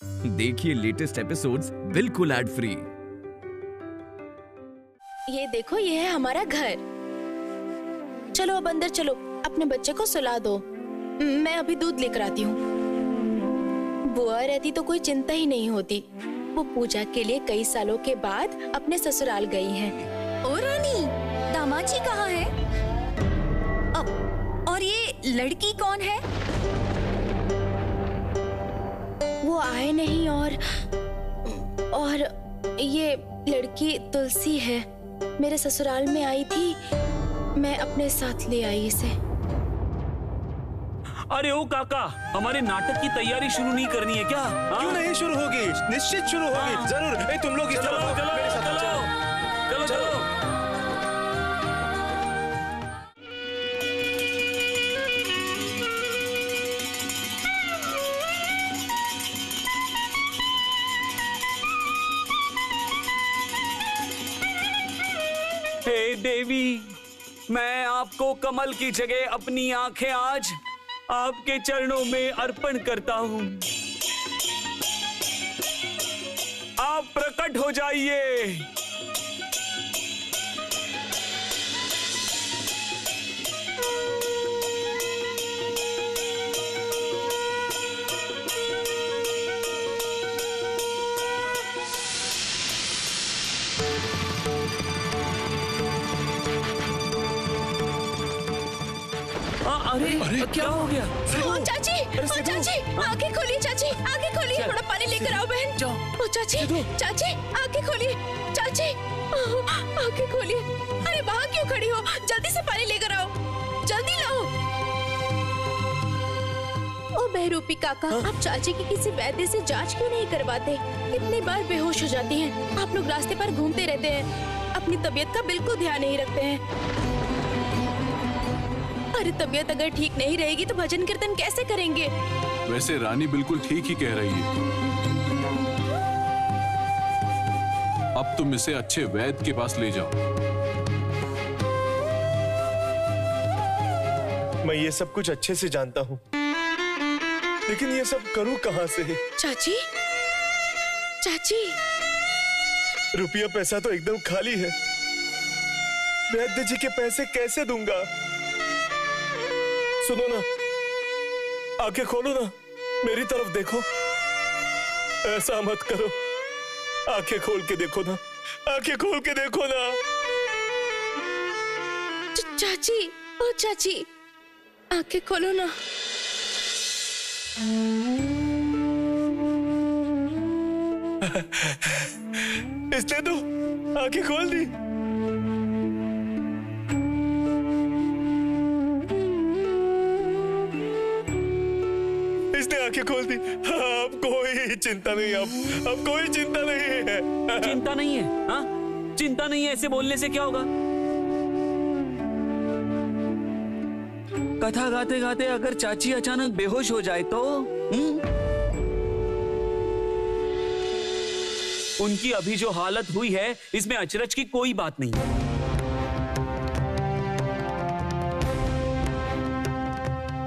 देखिए latest episodes बिल्कुल ad free. ये देखो, ये है हमारा घर। चलो अब अंदर चलो, अपने बच्चे को सुला दो। मैं अभी दूध लेकर आती हूँ। बुआ रहती तो कोई चिंता ही नहीं होती। वो पूजा के लिए कई सालों के बाद अपने ससुराल गई हैं। ओ रानी, दामाद जी कहाँ है? और ये लड़की कौन है? वो आए नहीं और ये लड़की तुलसी है। मेरे ससुराल में आई थी, मैं अपने साथ ले आई इसे। अरे ओ काका, हमारे नाटक की तैयारी शुरू नहीं करनी है क्या? क्यों नहीं शुरू होगी? निश्चित शुरू होगी, जरूर। ए, तुम लोग इस तरफ आओ, मेरे साथ आओ। चलो। हे देवी, मैं आपको कमल की जगह अपनी आंखें आज आपके चरणों में अर्पण करता हूँ। आप प्रकट हो जाइए। अरे क्या हो गया? चाची, आंखें खोलिए चाची, आंखें खोलिए। थोड़ा पानी लेकर आओ बहन। ओ चाची, आंखें खोलिए। चाची, आंखें खोलिए। अरे वहाँ क्यों खड़ी हो? जल्दी से पानी लेकर आओ, जल्दी लाओ। ओ बहरूपी काका, आप चाची की किसी वैद्य से जांच क्यों नहीं करवाते? कितनी बार बेहोश हो जाती हैं। आप लोग रास्ते पर घूमते रहते हैं, अपनी तबीयत का बिल्कुल ध्यान नहीं रखते हैं। अरे तबीयत अगर ठीक नहीं रहेगी तो भजन कीर्तन कैसे करेंगे? वैसे रानी बिल्कुल ठीक ही कह रही है। अब तुम इसे अच्छे वैद्य के पास ले जाओ। मैं ये सब कुछ अच्छे से जानता हूँ, लेकिन ये सब करूँ कहाँ से? चाची, रुपया पैसा तो एकदम खाली है। वैद्य जी के पैसे कैसे दूंगा? सुनो ना, आंखें खोलो ना, मेरी तरफ देखो। ऐसा मत करो, आंखें खोल के देखो ना, आंखें खोल के देखो ना। चाची, ओ चाची, आंखें खोलो ना। इसने तो आंखें खोल दी। आंखें खोल दी। अब कोई चिंता नहीं, अब कोई चिंता नहीं है। चिंता नहीं है? हाँ, चिंता नहीं है, ऐसे बोलने से क्या होगा? कथा गाते गाते अगर चाची अचानक बेहोश हो जाए तो? उनकी अभी जो हालत हुई है, इसमें अचरज की कोई बात नहीं है।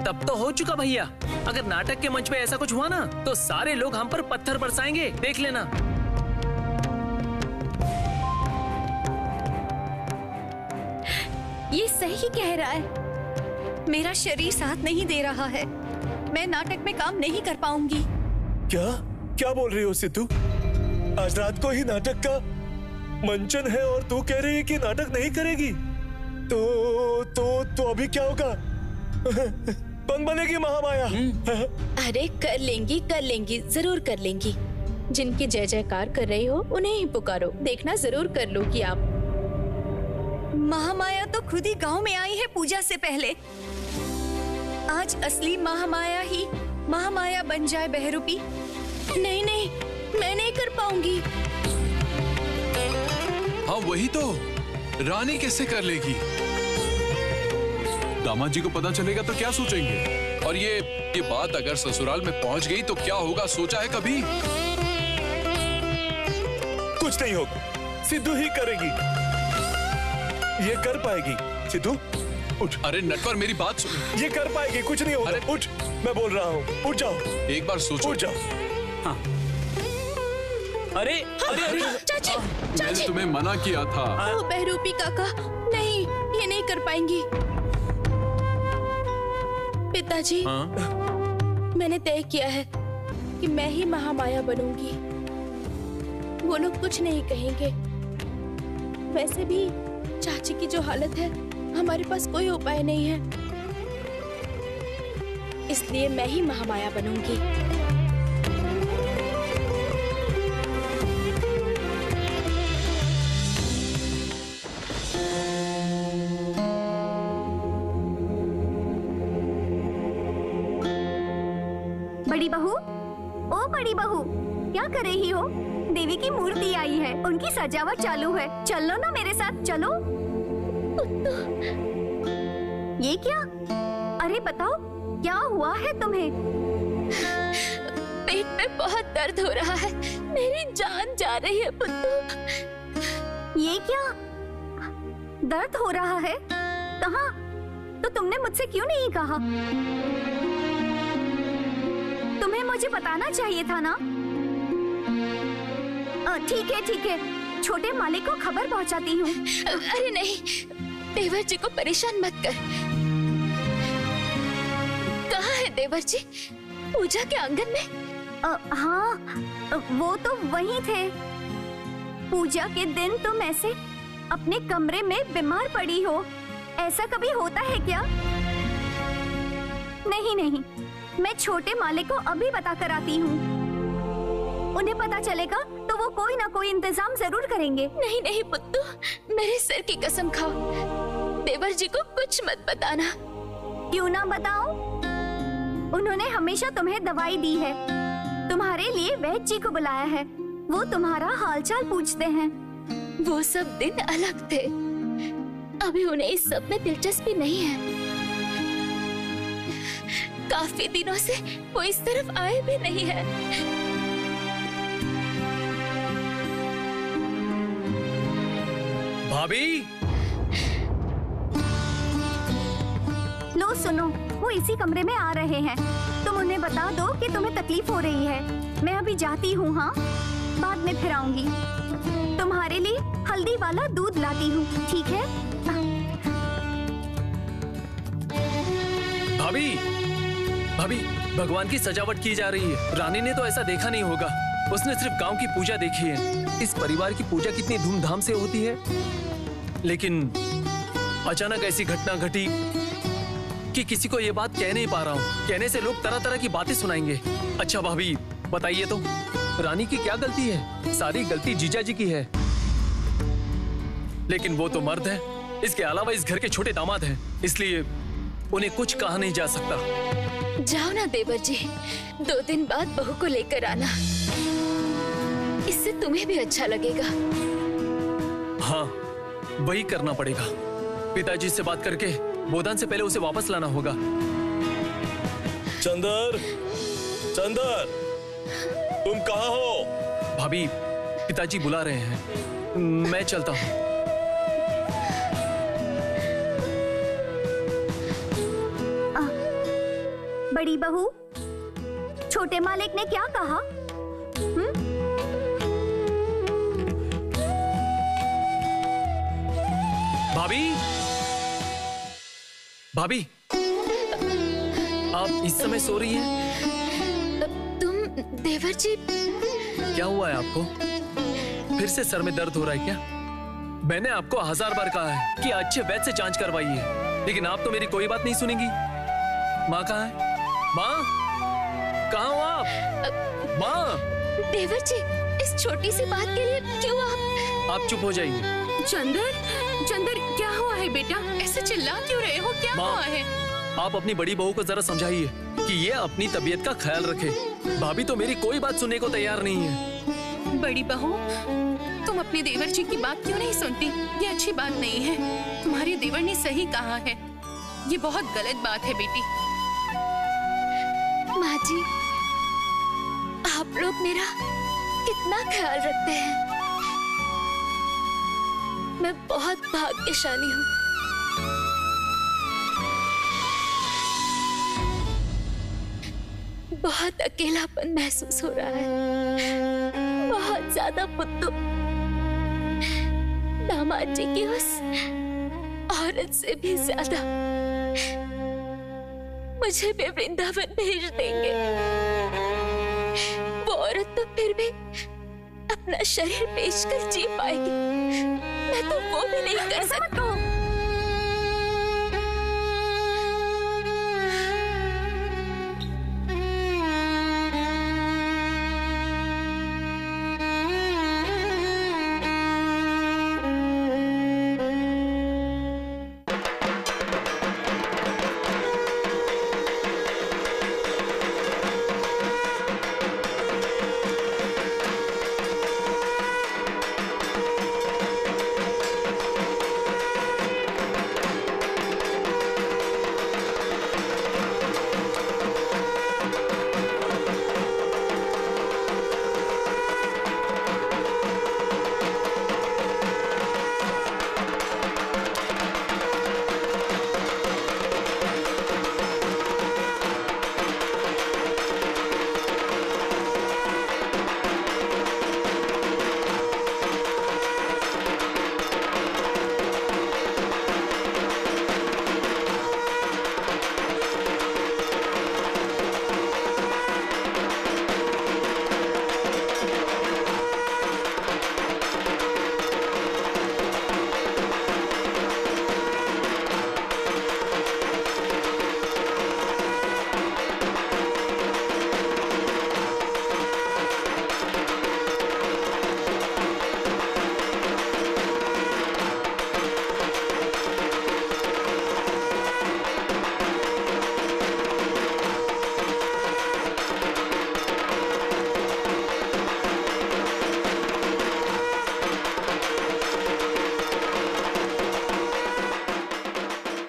तब तो हो चुका भैया। अगर नाटक के मंच पे ऐसा कुछ हुआ ना, तो सारे लोग हम पर पत्थर बरसाएंगे, देख लेना। ये सही कह रहा है। मेरा शरीर साथ नहीं दे रहा है। मैं नाटक में काम नहीं कर पाऊंगी। क्या बोल रही हो सिद्धू? आज रात को ही नाटक का मंचन है और तू कह रही है कि नाटक नहीं करेगी? तो अभी क्या होगा? कौन बनेगी महामाया? अरे कर लेंगी, जरूर कर लेंगी। जिनकी जय जयकार कर रही हो उन्हें ही पुकारो, देखना जरूर कर लोगी आप। महामाया तो खुद ही गांव में आई है पूजा से पहले। आज असली महामाया ही महामाया बन जाए बहरूपी। नहीं, मैं नहीं कर पाऊंगी। हाँ वही तो, रानी कैसे कर लेगी? दामाद जी को पता चलेगा तो क्या सोचेंगे? और ये बात अगर ससुराल में पहुंच गई तो क्या होगा, सोचा है कभी? कुछ नहीं होगा, सिद्धू ही करेगी। ये कर पाएगी। सिद्धू उठ। अरे नटवर मेरी बात सुन। ये कर पाएगी, कुछ नहीं होगा। उठ, मैं बोल रहा हूँ, उठ जाओ। एक बार सोचो। उठ जाओ। हाँ, अरे अरे अरे चाची, मैंने चाची। तुम्हें मना किया था। ओ बहरूपी काका, नहीं, ये नहीं कर पाएंगी। पिताजी, मैंने तय किया है कि मैं ही महामाया बनूंगी। वो लोग कुछ नहीं कहेंगे। वैसे भी चाची की जो हालत है, हमारे पास कोई उपाय नहीं है, इसलिए मैं ही महामाया बनूंगी। बड़ी बहू, ओ बड़ी बहू, क्या कर रही हो? देवी की मूर्ति आई है, उनकी सजावट चालू है। चलो ना मेरे साथ, चलो। ये क्या? अरे बताओ, क्या हुआ है तुम्हें? पेट में बहुत दर्द हो रहा है, मेरी जान जा रही है पुत्तू। ये क्या? दर्द हो रहा है? कहाँ? तो तुमने मुझसे क्यों नहीं कहा? तुम्हें मुझे बताना चाहिए था ना। ठीक है, छोटे मालिक को खबर पहुंचाती हूँ। अरे नहीं, देवर जी को परेशान मत कर। कहाँ है देवर जी? पूजा के आंगन में? हाँ, वो तो वहीं थे। पूजा के दिन तुम ऐसे अपने कमरे में बीमार पड़ी हो, ऐसा कभी होता है क्या? नहीं, मैं छोटे मालिक को अभी बता कर आती हूँ। उन्हें पता चलेगा तो वो कोई ना कोई इंतजाम जरूर करेंगे। नहीं पुत्तू, मेरे सर की कसम खाओ, देवर जी को कुछ मत बताना। क्यों ना बताओ? उन्होंने हमेशा तुम्हें दवाई दी है, तुम्हारे लिए वैद्य जी को बुलाया है, वो तुम्हारा हालचाल पूछते हैं। वो सब दिन अलग थे, अभी उन्हें इस सब में दिलचस्पी नहीं है। काफी दिनों से वो इस तरफ आए भी नहीं है। भाभी, लो सुनो, वो इसी कमरे में आ रहे हैं। तुम उन्हें बता दो कि तुम्हें तकलीफ हो रही है। मैं अभी जाती हूँ, हाँ, बाद में फिर आऊंगी। तुम्हारे लिए हल्दी वाला दूध लाती हूँ, ठीक है? भाभी, भगवान की सजावट की जा रही है। रानी ने तो ऐसा देखा नहीं होगा, उसने सिर्फ गांव की पूजा देखी है। इस परिवार की पूजा कितनी धूमधाम से होती है, लेकिन अचानक ऐसी घटना घटी कि किसी को ये बात कह नहीं पा रहा हूँ। कहने से लोग तरह तरह की बातें सुनाएंगे। अच्छा भाभी, बताइए तो, रानी की क्या गलती है? सारी गलती जीजा जी की है, लेकिन वो तो मर्द है, इसके अलावा इस घर के छोटे दामाद हैं, इसलिए उन्हें कुछ कहा नहीं जा सकता। जाओ ना देवर जी, 2 दिन बाद बहू को लेकर आना, इससे तुम्हें भी अच्छा लगेगा। हाँ, वही करना पड़ेगा। पिताजी से बात करके गोदान से पहले उसे वापस लाना होगा। चंदर, तुम कहाँ हो? भाभी, पिताजी बुला रहे हैं, मैं चलता हूँ। बड़ी बहू, छोटे मालिक ने क्या कहा? भाभी, आप इस समय सो रही हैं? तुम देवर जी, क्या हुआ है आपको? फिर से सर में दर्द हो रहा है क्या? मैंने आपको 1000 बार कहा है कि अच्छे वैद्य से जांच करवाइए, लेकिन आप तो मेरी कोई बात नहीं सुनेंगी। माँ कहाँ है? माँ, कहाँ हो आप? माँ। देवर जी, इस छोटी सी बात के लिए क्यों आप चुप हो जाइए। चंदर, क्या हुआ है बेटा? ऐसे चिल्ला क्यों रहे हो? क्या हुआ है? आप अपनी बड़ी बहू को जरा समझाइए कि ये अपनी तबीयत का ख्याल रखे। भाभी तो मेरी कोई बात सुनने को तैयार नहीं है। बड़ी बहू, तुम अपने देवर जी की बात क्यों नहीं सुनती? ये अच्छी बात नहीं है। तुम्हारे देवर ने सही कहा है, ये बहुत गलत बात है बेटी। माँ जी, आप लोग मेरा कितना ख्याल रखते हैं। मैं बहुत भाग्यशाली हूँ। बहुत अकेलापन महसूस हो रहा है, बहुत। बहुत ज्यादा पुत्तु दामाद जी की उस औरत से भी ज्यादा मुझे भी वृंदावन भेज देंगे। वो औरत तो फिर भी अपना शरीर बेचकर जी पाएगी, मैं तो वो भी नहीं कर सकता।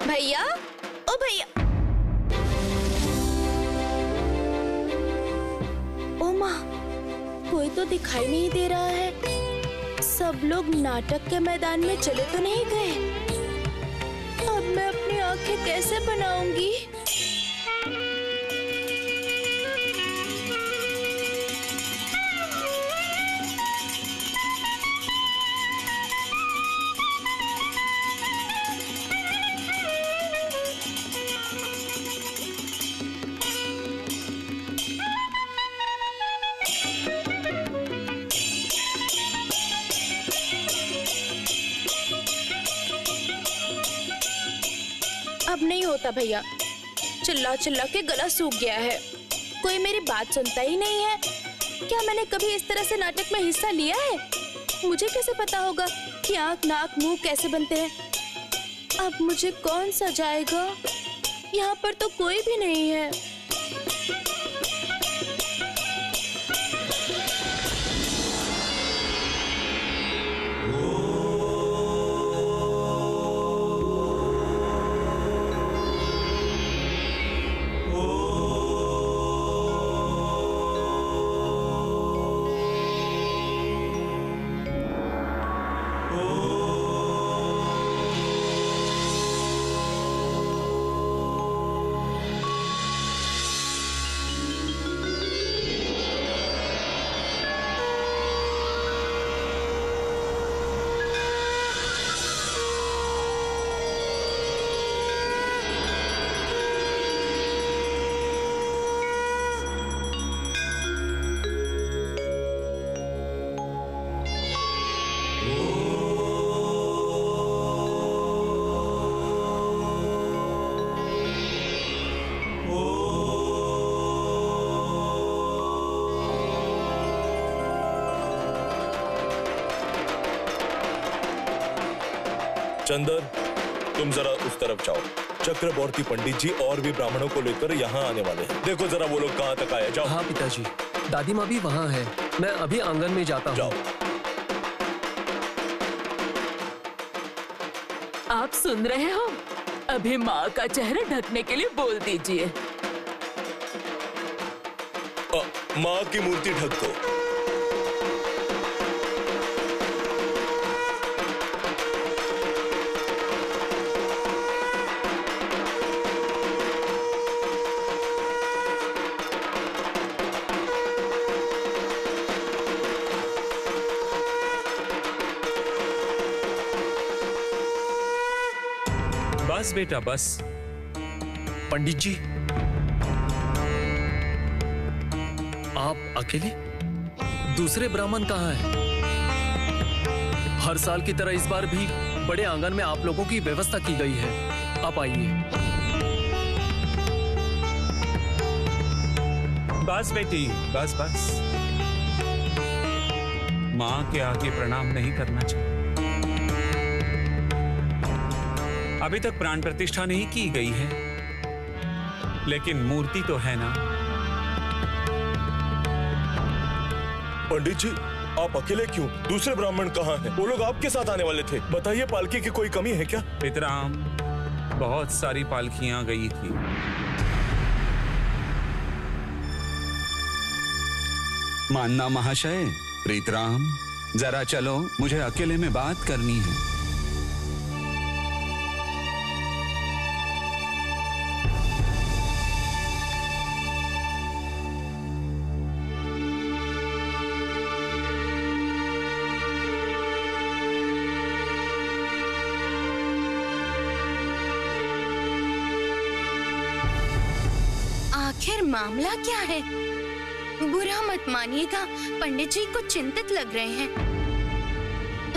भैया, ओ भैया, ओ माँ, कोई तो दिखाई नहीं दे रहा है। सब लोग नाटक के मैदान में चले तो नहीं गए? अब मैं अपनी आंखें कैसे बनाऊंगी? अब नहीं होता भैया, चिल्ला चिल्ला के गला सूख गया है। कोई मेरी बात सुनता ही नहीं है। क्या मैंने कभी इस तरह से नाटक में हिस्सा लिया है? मुझे कैसे पता होगा कि आँख नाक मुंह कैसे बनते हैं? अब मुझे कौन सजाएगा? यहाँ पर तो कोई भी नहीं है। चंदन, तुम जरा उस तरफ जाओ। चक्रवर्ती पंडित जी और भी ब्राह्मणों को लेकर यहाँ आने वाले हैं। देखो जरा वो लोग कहाँ तक आए। जाओ। हाँ पिताजी, दादी माँ भी वहाँ है। मैं अभी आंगन में जाता हूँ। जाओ। आप सुन रहे हो? अभी माँ का चेहरा ढकने के लिए बोल दीजिए। माँ की मूर्ति ढक दो। बस बेटा बस। पंडित जी, आप अकेले? दूसरे ब्राह्मण कहाँ हैं? हर साल की तरह इस बार भी बड़े आंगन में आप लोगों की व्यवस्था की गई है। आप आइए। बस बेटी बस बस। माँ के आगे प्रणाम नहीं करना चाहिए। अभी तक प्राण प्रतिष्ठा नहीं की गई है, लेकिन मूर्ति तो है ना। पंडित जी, आप अकेले क्यों? दूसरे ब्राह्मण कहाँ हैं? वो लोग आपके साथ आने वाले थे। बताइए, पालकी की कोई कमी है क्या? पितराम, बहुत सारी पालकियां गई थी। मानना महाशय, प्रीतराम, जरा चलो, मुझे अकेले में बात करनी है। आखिर मामला क्या है? बुरा मत मानिएगा, पंडित जी कुछ चिंतित लग रहे हैं।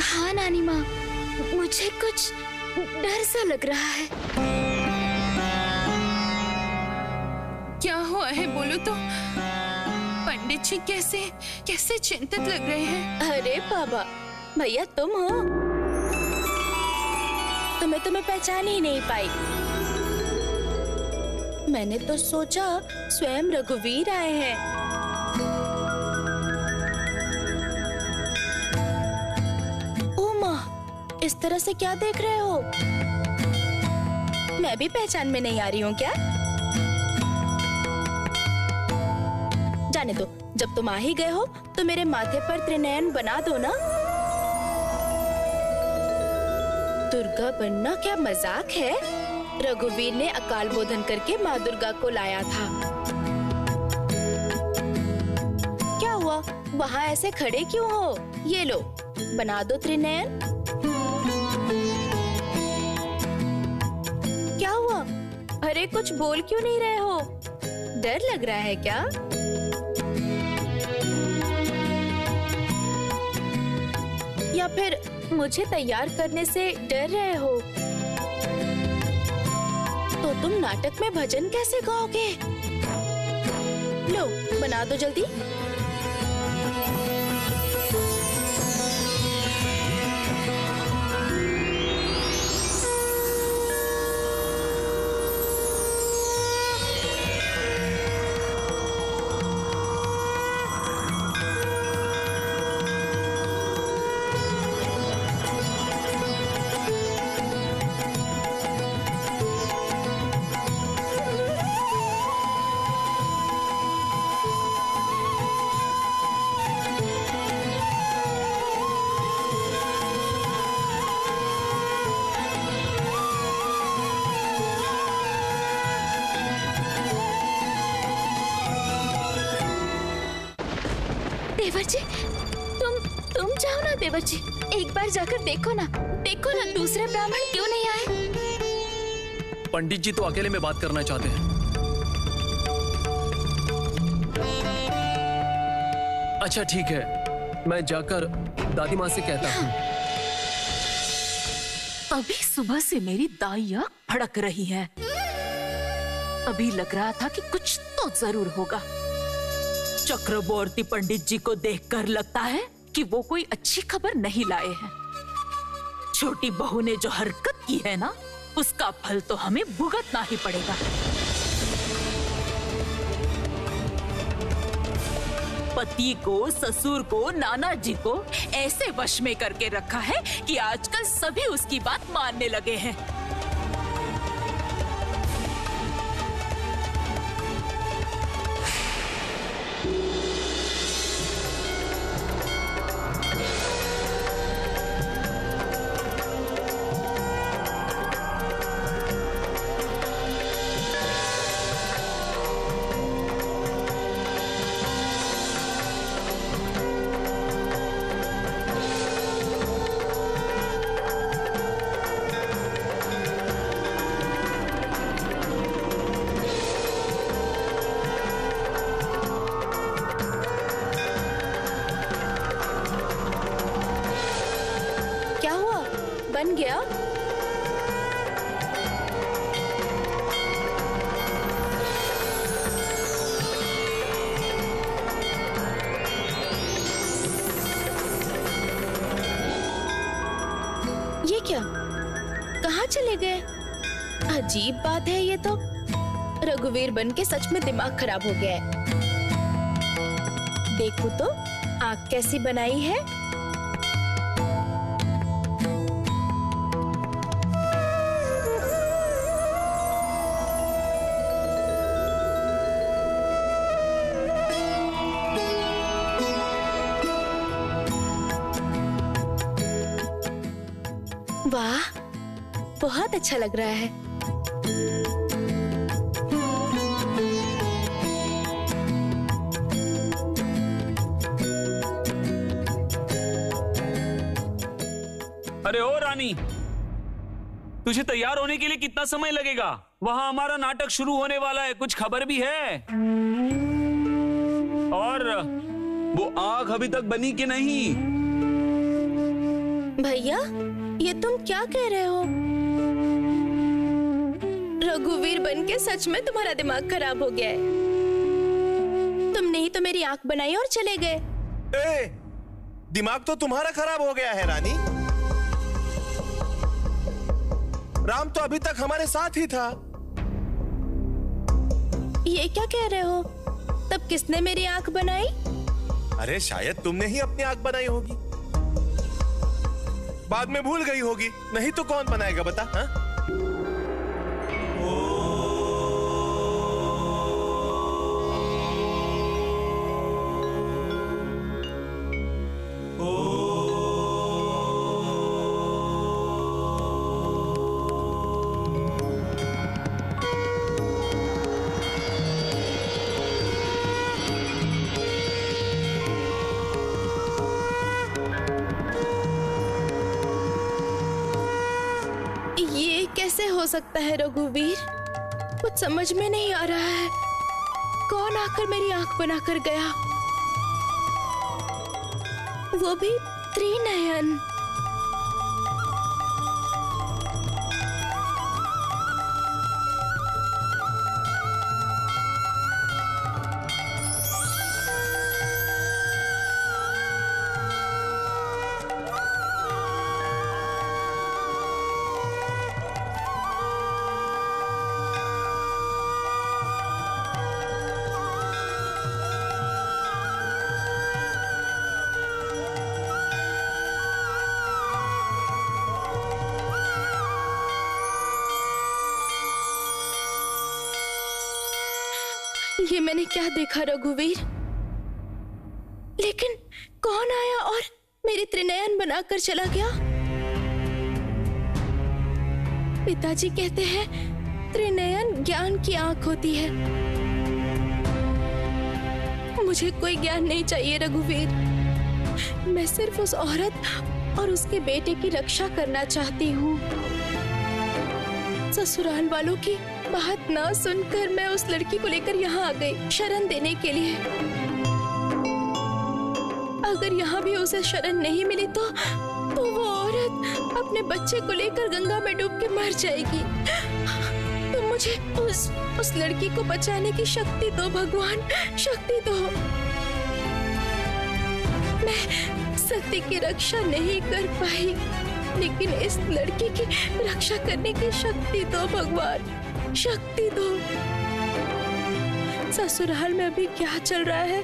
हाँ नानी माँ, मुझे कुछ डर सा लग रहा है। क्या हुआ है बोलो तो? पंडित जी कैसे कैसे चिंतित लग रहे हैं? अरे बाबा, भैया तुम हो? तुम्हें पहचान ही नहीं पाई। मैंने तो सोचा स्वयं रघुवीर आए हैं। ओ माँ, इस तरह से क्या देख रहे हो? मैं भी पहचान में नहीं आ रही हूँ क्या? जाने दो, जब तुम आ ही गए हो तो मेरे माथे पर त्रिनयन बना दो ना। दुर्गा बनना क्या मजाक है? रघुवीर ने अकाल बोधन करके माँ दुर्गा को लाया था। क्या हुआ, वहाँ ऐसे खड़े क्यों हो? ये लो, बना दो त्रिनयन। क्या हुआ? अरे कुछ बोल क्यों नहीं रहे हो? डर लग रहा है क्या? या फिर मुझे तैयार करने से डर रहे हो? तो तुम नाटक में भजन कैसे गाओगे? लो, बना दो जल्दी। देवर जी, तुम जाओ ना देवर जी, एक बार जाकर देखो ना दूसरे ब्राह्मण क्यों नहीं आए? पंडित जी तो अकेले में बात करना चाहते हैं। अच्छा ठीक है, मैं जाकर दादी माँ से कहता हूँ। अभी सुबह से मेरी दाइयाँ भड़क रही हैं। अभी लग रहा था कि कुछ तो जरूर होगा। चक्रवर्ती पंडित जी को देखकर लगता है कि वो कोई अच्छी खबर नहीं लाए हैं। छोटी बहू ने जो हरकत की है ना, उसका फल तो हमें भुगतना ही पड़ेगा। पति को, ससुर को, नाना जी को ऐसे वश में करके रखा है कि आजकल सभी उसकी बात मानने लगे हैं। बन गया? ये क्या? कहाँ चले गए? अजीब बात है ये तो। रघुवीर बन के सच में दिमाग खराब हो गया है। देखो तो आँख कैसी बनाई है। वाह, बहुत अच्छा लग रहा है। अरे ओ रानी, तुझे तैयार होने के लिए कितना समय लगेगा? वहां हमारा नाटक शुरू होने वाला है, कुछ खबर भी है? और वो आग अभी तक बनी कि नहीं? भैया, ये तुम क्या कह रहे हो? रघुवीर बन के सच में तुम्हारा दिमाग खराब हो गया है। तुमने ही तो मेरी आंख बनाई और चले गए। दिमाग तो तुम्हारा खराब हो गया है रानी। राम तो अभी तक हमारे साथ ही था। ये क्या कह रहे हो? तब किसने मेरी आंख बनाई? अरे शायद तुमने ही अपनी आंख बनाई होगी। बाद में भूल गई होगी, नहीं तो कौन बनाएगा बता? हा? कैसे हो सकता है रघुवीर? कुछ समझ में नहीं आ रहा है। कौन आकर मेरी आंख बनाकर गया? वो भी त्रिनयन। ये मैंने क्या देखा रघुवीर? लेकिन कौन आया और मेरी त्रिनयन बनाकर चला गया? पिताजी कहते हैं त्रिनयन ज्ञान की आंख होती है। मुझे कोई ज्ञान नहीं चाहिए रघुवीर। मैं सिर्फ उस औरत और उसके बेटे की रक्षा करना चाहती हूँ। ससुराल वालों की बात ना सुनकर मैं उस लड़की को लेकर यहाँ आ गई शरण देने के लिए। अगर यहाँ भी उसे शरण नहीं मिली तो वो औरत अपने बच्चे को लेकर गंगा में डूब के मर जाएगी। तो मुझे उस लड़की को बचाने की शक्ति दो भगवान, शक्ति दो। मैं सती की रक्षा नहीं कर पाई, लेकिन इस लड़की की रक्षा करने की शक्ति दो भगवान, शक्ति दो। ससुराल में अभी क्या चल रहा है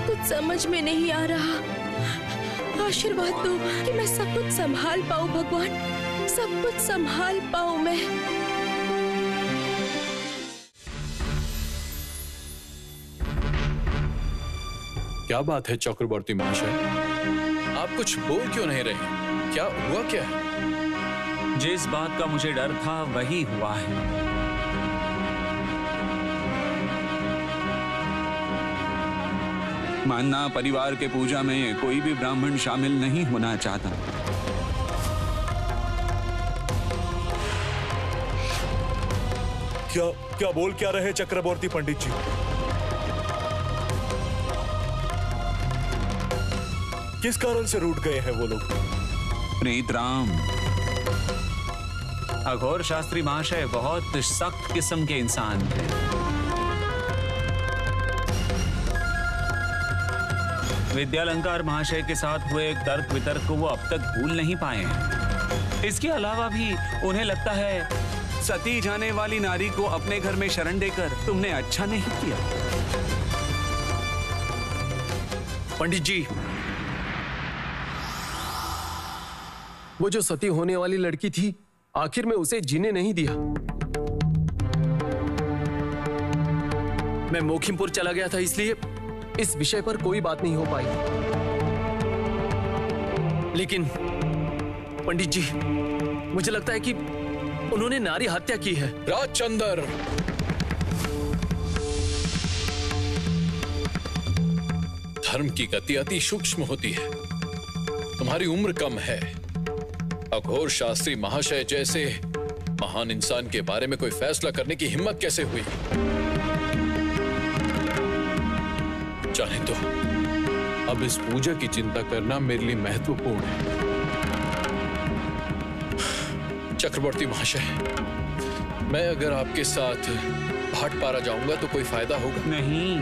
कुछ समझ में नहीं आ रहा। आशीर्वाद दो कि मैं सब कुछ संभाल पाऊं भगवान, सब कुछ संभाल पाऊं मैं। क्या बात है चक्रवर्ती महाशय, आप कुछ बोल क्यों नहीं रहे? क्या हुआ क्या है? जिस बात का मुझे डर था वही हुआ है। मानना परिवार के पूजा में कोई भी ब्राह्मण शामिल नहीं होना चाहता। क्या बोल क्या रहे चक्रवर्ती पंडित जी? किस कारण से रूठ गए हैं वो लोग? प्रीत राम, अघोर शास्त्री महाशय बहुत सख्त किस्म के इंसान हैं। विद्यालंकार महाशय के साथ हुए तर्क वितर्क को वो अब तक भूल नहीं पाए हैं। इसके अलावा भी उन्हें लगता है सती जाने वाली नारी को अपने घर में शरण देकर तुमने अच्छा नहीं किया। पंडित जी, वो जो सती होने वाली लड़की थी, आखिर में उसे जीने नहीं दिया। मैं मोखिमपुर चला गया था, इसलिए इस विषय पर कोई बात नहीं हो पाई। लेकिन पंडित जी, मुझे लगता है कि उन्होंने नारी हत्या की है। राजचंद्र, धर्म की गति अति सूक्ष्म होती है। तुम्हारी उम्र कम है। अघोर शास्त्री महाशय जैसे महान इंसान के बारे में कोई फैसला करने की हिम्मत कैसे हुई? जाने दो, अब इस पूजा की चिंता करना मेरे लिए महत्वपूर्ण है। चक्रवर्ती महाशय, मैं अगर आपके साथ भाटपारा जाऊंगा तो कोई फायदा होगा? नहीं,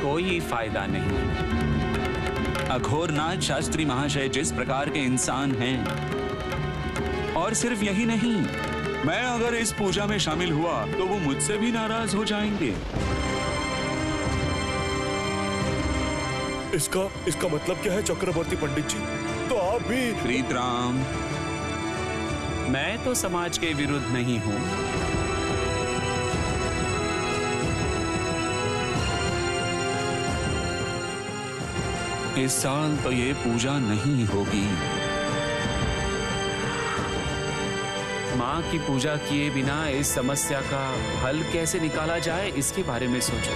कोई फायदा नहीं। अघोरनाथ शास्त्री महाशय जिस प्रकार के इंसान हैं, और सिर्फ यही नहीं, मैं अगर इस पूजा में शामिल हुआ तो वो मुझसे भी नाराज हो जाएंगे। इसका मतलब क्या है चक्रवर्ती पंडित जी? तो आप भी? प्रीतराम, मैं तो समाज के विरुद्ध नहीं हूं। इस साल तो ये पूजा नहीं होगी। मां की पूजा किए बिना इस समस्या का हल कैसे निकाला जाए, इसके बारे में सोचो।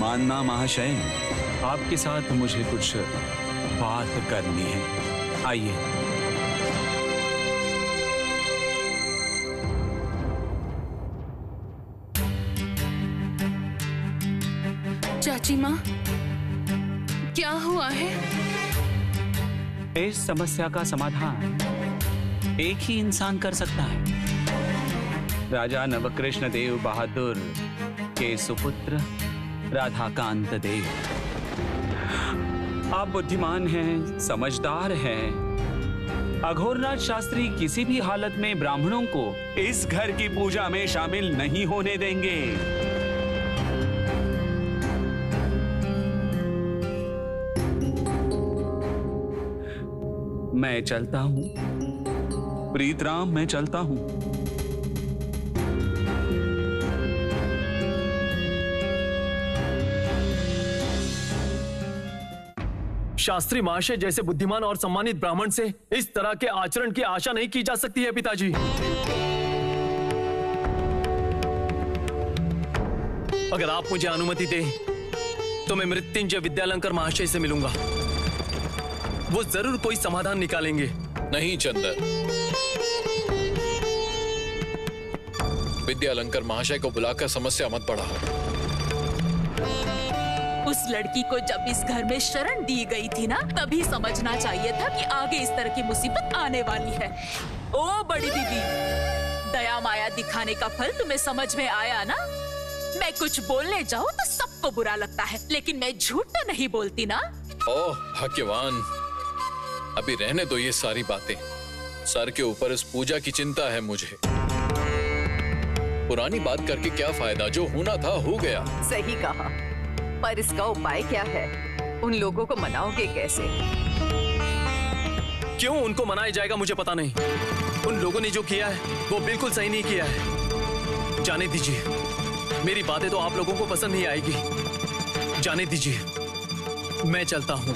मानना महाशय, आपके साथ मुझे कुछ बात करनी है। आइए। चाची माँ, क्या हुआ है? इस समस्या का समाधान एक ही इंसान कर सकता है। राजा नवकृष्ण देव बहादुर के सुपुत्र राधाकांत देव। आप बुद्धिमान हैं, समझदार हैं। अघोरनाथ शास्त्री किसी भी हालत में ब्राह्मणों को इस घर की पूजा में शामिल नहीं होने देंगे। मैं चलता हूं प्रीतराम, मैं चलता हूं। शास्त्री महाशय जैसे बुद्धिमान और सम्मानित ब्राह्मण से इस तरह के आचरण की आशा नहीं की जा सकती है पिताजी। अगर आप मुझे अनुमति दें तो मैं मृत्युंजय विद्यालंकर महाशय से मिलूंगा। वो जरूर कोई समाधान निकालेंगे। नहीं चंदर, विद्यालंकर महाशय को बुलाकर समस्या मत बढ़ाओ। उस लड़की को जब इस घर में शरण दी गई थी ना, तभी समझना चाहिए था कि आगे इस तरह की मुसीबत आने वाली है। ओ बड़ी दीदी, दया माया दिखाने का फल तुम्हें समझ में आया ना? मैं कुछ बोलने जाऊं तो सबको बुरा लगता है, लेकिन मैं झूठ तो नहीं बोलती ना। ओह भाग्यवान, अभी रहने दो ये सारी बातें। सर के ऊपर इस पूजा की चिंता है मुझे। पुरानी बात करके क्या फायदा? जो होना था हो गया। सही कहा, पर इसका उपाय क्या है? उन लोगों को मनाओगे कैसे? क्यों उनको मनाया जाएगा मुझे पता नहीं। उन लोगों ने जो किया है वो बिल्कुल सही नहीं किया है। जाने दीजिए, मेरी बातें तो आप लोगों को पसंद नहीं आएगी। जाने दीजिए, मैं चलता हूं।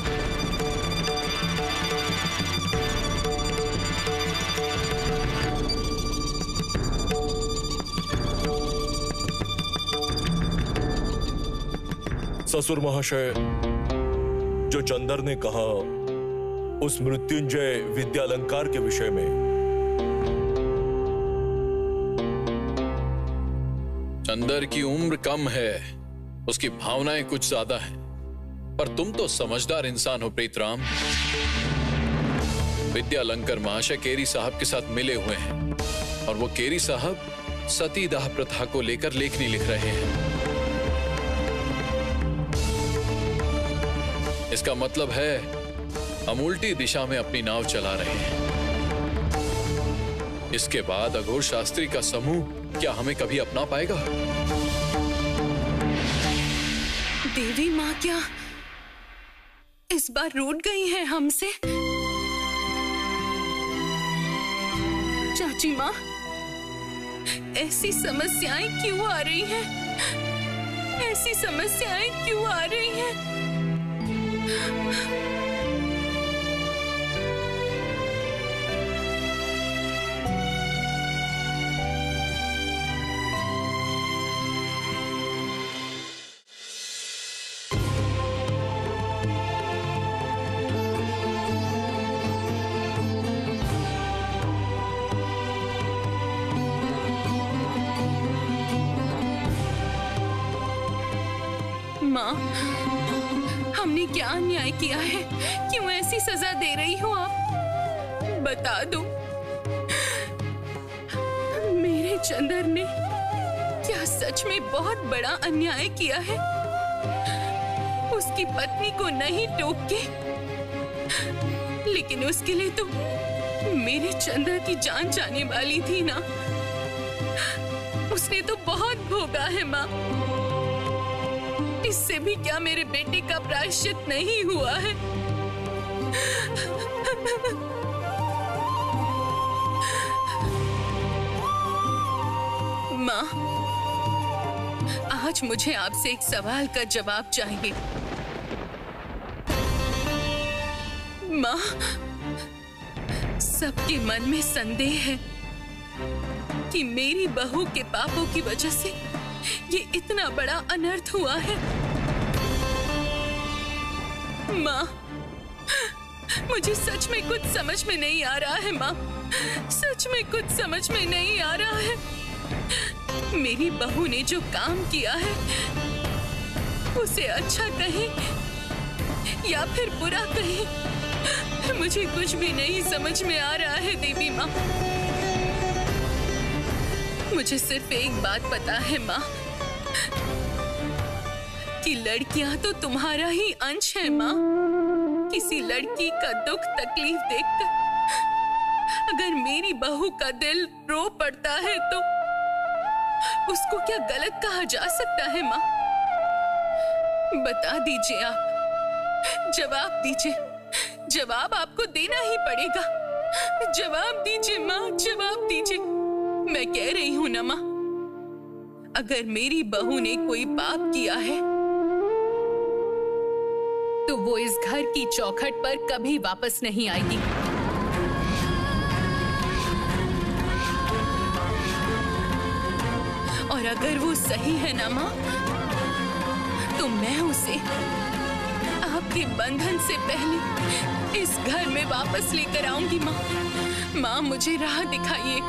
ससुर महाशय, जो चंदर ने कहा उस मृत्युंजय विद्यालंकार के विषय में, चंदर की उम्र कम है, उसकी भावनाएं कुछ ज्यादा हैं। पर तुम तो समझदार इंसान हो प्रीतराम। विद्यालंकर महाशय केरी साहब के साथ मिले हुए हैं और वो केरी साहब सतीदाह प्रथा को लेकर लेखनी लिख रहे हैं। इसका मतलब है हम उल्टी दिशा में अपनी नाव चला रहे हैं। इसके बाद अघोर शास्त्री का समूह क्या हमें कभी अपना पाएगा? देवी माँ क्या इस बार रूठ गई है हमसे? चाची माँ, ऐसी समस्याएं क्यों आ रही हैं? ऐसी समस्याएं क्यों आ रही हैं? माँ, हमने क्या अन्याय किया है? क्यों ऐसी सजा दे रही हो आप? बता दो। मेरे चंदर ने क्या सच में बहुत बड़ा अन्याय किया है? उसकी पत्नी को नहीं टोक के, लेकिन उसके लिए तो मेरे चंदर की जान जाने वाली थी ना। उसने तो बहुत भोगा है माँ। इससे भी क्या मेरे बेटे का प्रायश्चित नहीं हुआ है? माँ, आज मुझे आपसे एक सवाल का जवाब चाहिए। माँ, सबके मन में संदेह है कि मेरी बहू के पापों की वजह से ये इतना बड़ा अनर्थ हुआ है। माँ, मुझे सच में कुछ समझ में नहीं आ रहा है माँ। सच में कुछ समझ में नहीं आ रहा है। मेरी बहू ने जो काम किया है उसे अच्छा कहें या फिर बुरा कहें, मुझे कुछ भी नहीं समझ में आ रहा है देवी माँ। मुझे सिर्फ एक बात पता है माँ, कि लड़कियां तो तुम्हारा ही अंश है माँ। किसी लड़की का दुख तकलीफ देखकर अगर मेरी बहू का दिल रो पड़ता है तो उसको क्या गलत कहा जा सकता है माँ? बता दीजिए आप, जवाब दीजिए। जवाब आपको देना ही पड़ेगा। जवाब दीजिए माँ, जवाब दीजिए। मैं कह रही हूँ ना माँ, अगर मेरी बहू ने कोई पाप किया है तो वो इस घर की चौखट पर कभी वापस नहीं आएगी। और अगर वो सही है ना माँ, तो मैं उसे आपके बंधन से पहले इस घर में वापस लेकर आऊंगी माँ। माँ, मुझे राह दिखाइए,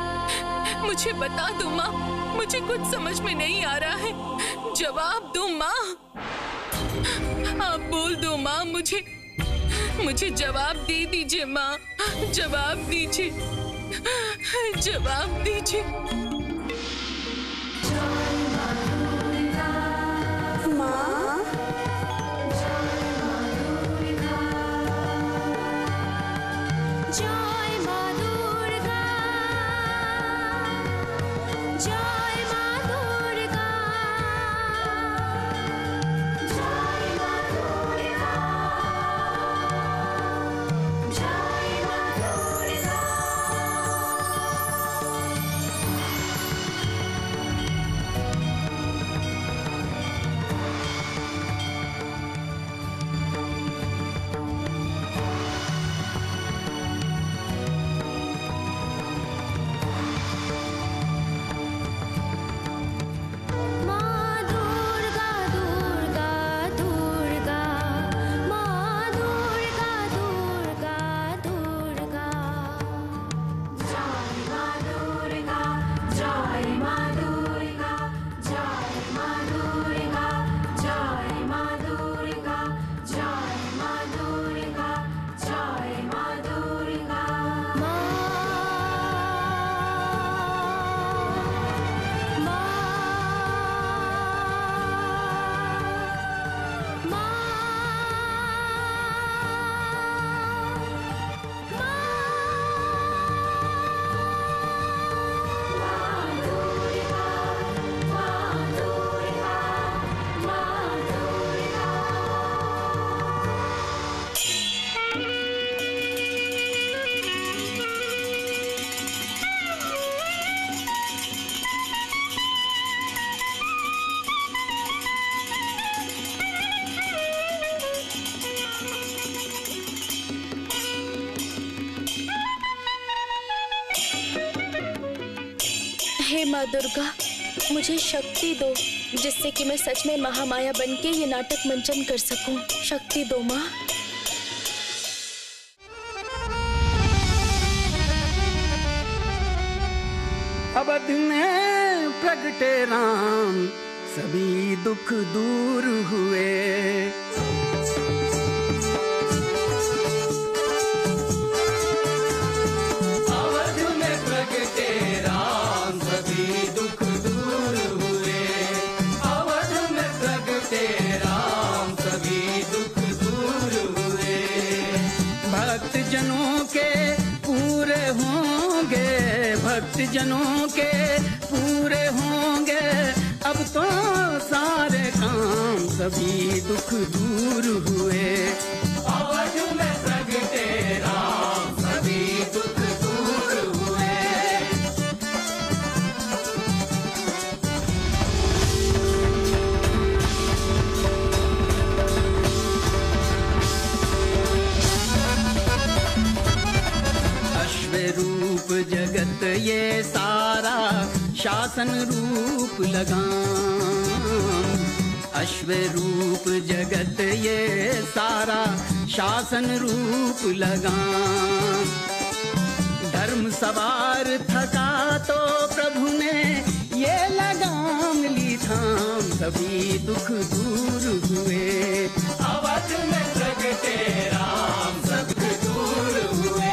मुझे बता दो माँ। मुझे कुछ समझ में नहीं आ रहा है। जवाब दो माँ, आप बोल दो माँ। मुझे जवाब दे दीजिए माँ। जवाब दीजिए, जवाब दीजिए। माँ दुर्गा, मुझे शक्ति दो जिससे कि मैं सच में महामाया बनके ये नाटक मंचन कर सकूं। शक्ति दो माँ। अवध में प्रगटे राम, सभी दुख दूर हुए। अवध में प्रगटे राम, सभी दुख दूर हुए। अवध में प्रगटे राम, सभी दुख दूर हुए। भक्त जनों के पूरे होंगे, भक्त जनों के पूरे होंगे, अब तो सारे काम, सभी दुख दूर हुए। अवध में प्रगटे राम, सभी दुख दूर हुए। अश्वरूप जगत ये सारा, शासन रूप लगाम। अश्वरूप जगत ये सारा, शासन रूप लगाम। धर्म सवार थका तो प्रभु ने ये लगाम ली थाम, सभी दुख दूर हुए। अवध में प्रगटे राम, सब दूर हुए।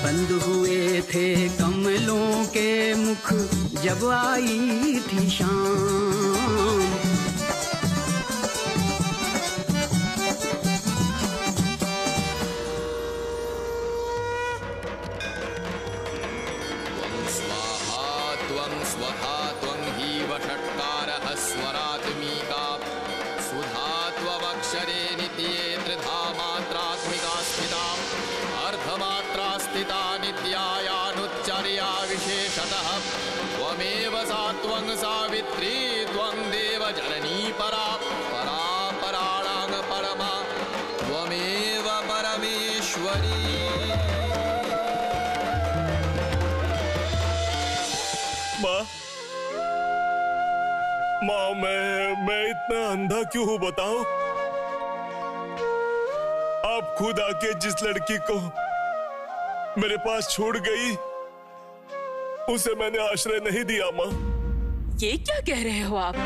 बंद हुए थे कमलों के मुख, जब आई थी शाम। स्वाहा त्वं स्वधा त्वं हि वषट्कारः स्वरात्मिका। सुधा त्वमक्षरे नित्ये त्रिधा मात्रात्मिका स्थिता। अर्धमात्रा स्थिता नित्यायानुच्चर्या विशेषतः। त्वमेव सा त्वं सावित्री, त्वं देवजननी परा। परा पराणां परमा, त्वमेव परमेश्वरी। माँ, मैं इतना अंधा क्यों हूँ बताओ? आप खुद आके जिस लड़की को मेरे पास छोड़ गई, उसे मैंने आश्रय नहीं दिया माँ। ये क्या कह रहे हो आप?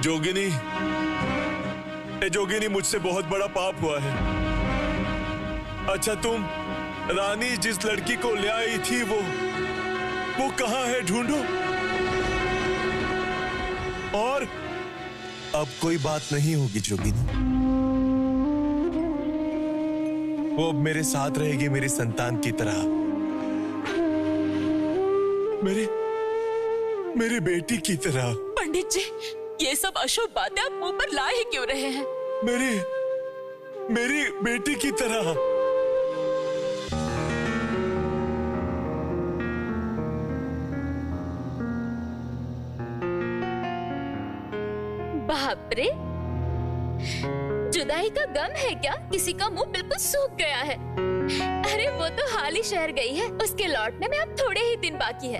जोगिनी, ए जोगिनी, मुझसे बहुत बड़ा पाप हुआ है। अच्छा, तुम रानी जिस लड़की को ले आई थी वो कहाँ है? ढूंढो। और अब कोई बात नहीं होगी जोगिनी, वो अब मेरे साथ रहेगी, मेरी संतान की तरह, मेरी बेटी की तरह। पंडित जी, ये सब अशुभ बातें आप मुंह पर ला ही क्यों रहे हैं? मेरी बेटी की तरह। बाप रे, जुदाई का गम है क्या? किसी का मुंह बिल्कुल सूख गया है। अरे वो तो हाल ही शहर गई है, उसके लौटने में अब थोड़े ही दिन बाकी है।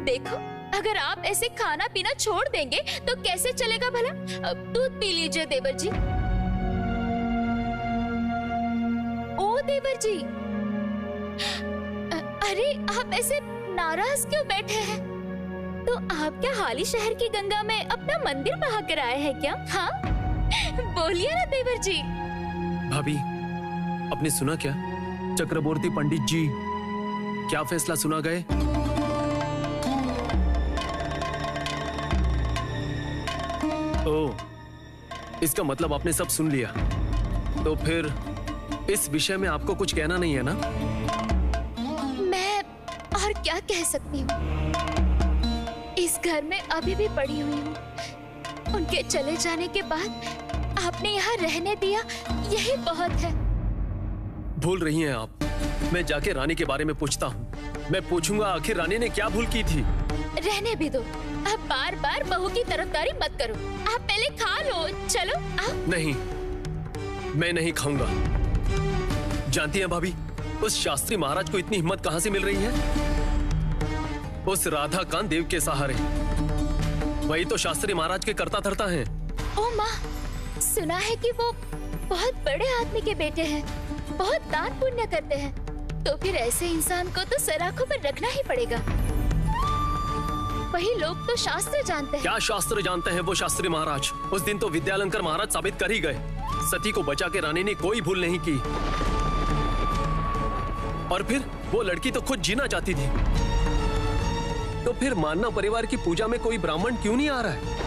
देखो, अगर आप ऐसे खाना पीना छोड़ देंगे तो कैसे चलेगा भला? अब दूध पी लीजिए देवर जी। ओ देवर जी, अरे आप ऐसे नाराज क्यों बैठे हैं? तो आप क्या हाल ही शहर की गंगा में अपना मंदिर बहा कर आए हैं क्या? हाँ, बोलिए ना देवर जी। भाभी, आपने सुना क्या? चक्रवर्ती पंडित जी क्या फैसला सुना गए? ओह, इसका मतलब आपने सब सुन लिया। तो फिर इस विषय में आपको कुछ कहना नहीं है ना? मैं और क्या कह सकती हूँ? इस घर में अभी भी पड़ी हुई हूँ। उनके चले जाने के बाद आपने यहाँ रहने दिया, यही बहुत है। भूल रही हैं आप। मैं जाके रानी के बारे में पूछता हूँ। मैं पूछूंगा आखिर रानी ने क्या भूल की थी। रहने भी दो। आप बार बार बहू की तरफदारी मत करो। आप पहले खा लो। चलो आप। नहीं, मैं नहीं खाऊंगा। जानती हैं भाभी, उस शास्त्री महाराज को इतनी हिम्मत कहां से मिल रही है? उस राधा कांत देव के सहारे। वही तो शास्त्री महाराज के करता धरता हैं। ओ माँ, सुना है कि वो बहुत बड़े आदमी के बेटे हैं, बहुत दान पुण्य करते हैं। तो फिर ऐसे इंसान को तो सलाखों पर रखना ही पड़ेगा। वही लोग तो शास्त्र जानते हैं। क्या शास्त्र जानते हैं वो शास्त्री महाराज? उस दिन तो विद्यालंकर महाराज साबित कर ही गए। सती को बचा के रानी ने कोई भूल नहीं की। और फिर वो लड़की तो खुद जीना चाहती थी। तो फिर मानना परिवार की पूजा में कोई ब्राह्मण क्यों नहीं आ रहा है?